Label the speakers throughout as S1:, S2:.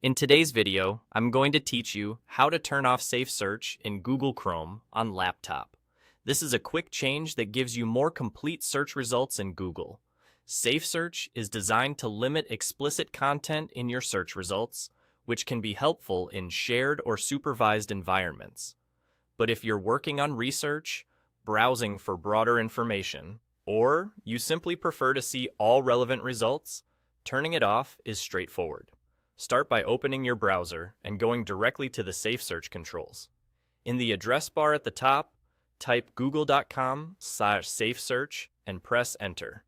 S1: In today's video, I'm going to teach you how to turn off SafeSearch in Google Chrome on laptop. This is a quick change that gives you more complete search results in Google. SafeSearch is designed to limit explicit content in your search results, which can be helpful in shared or supervised environments. But if you're working on research, browsing for broader information, or you simply prefer to see all relevant results, turning it off is straightforward. Start by opening your browser and going directly to the SafeSearch controls. In the address bar at the top, type google.com/safesearch and press enter.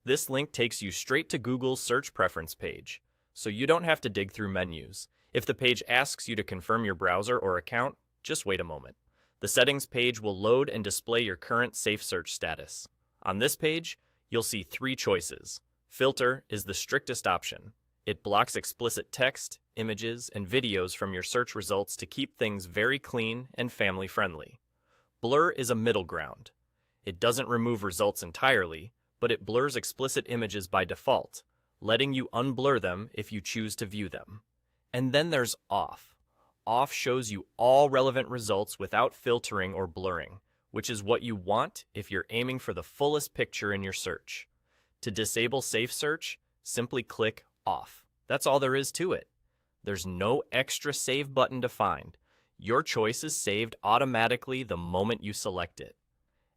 S1: This link takes you straight to Google's search preference page, so you don't have to dig through menus. If the page asks you to confirm your browser or account, just wait a moment. The settings page will load and display your current SafeSearch status. On this page, you'll see three choices. Filter is the strictest option. It blocks explicit text, images, and videos from your search results to keep things very clean and family-friendly. Blur is a middle ground. It doesn't remove results entirely, but it blurs explicit images by default, letting you unblur them if you choose to view them. And then there's Off. Off shows you all relevant results without filtering or blurring, which is what you want if you're aiming for the fullest picture in your search. To disable SafeSearch, simply click Off. That's all there is to it. There's no extra save button to find. Your choice is saved automatically the moment you select it.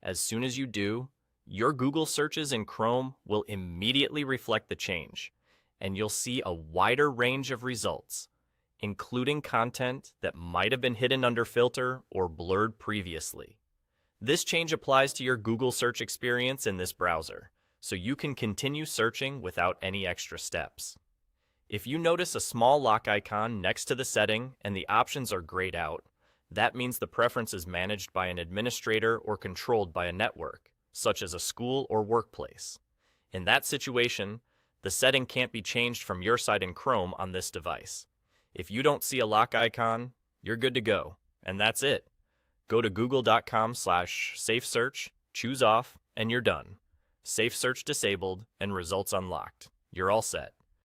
S1: As soon as you do, your Google searches in Chrome will immediately reflect the change, and you'll see a wider range of results, including content that might have been hidden under filter or blurred previously. This change applies to your Google search experience in this browser, so you can continue searching without any extra steps. If you notice a small lock icon next to the setting and the options are grayed out, that means the preference is managed by an administrator or controlled by a network, such as a school or workplace. In that situation, the setting can't be changed from your side in Chrome on this device. If you don't see a lock icon, you're good to go, and that's it. Go to google.com/safesearch, choose off, and you're done. SafeSearch disabled and results unlocked. You're all set.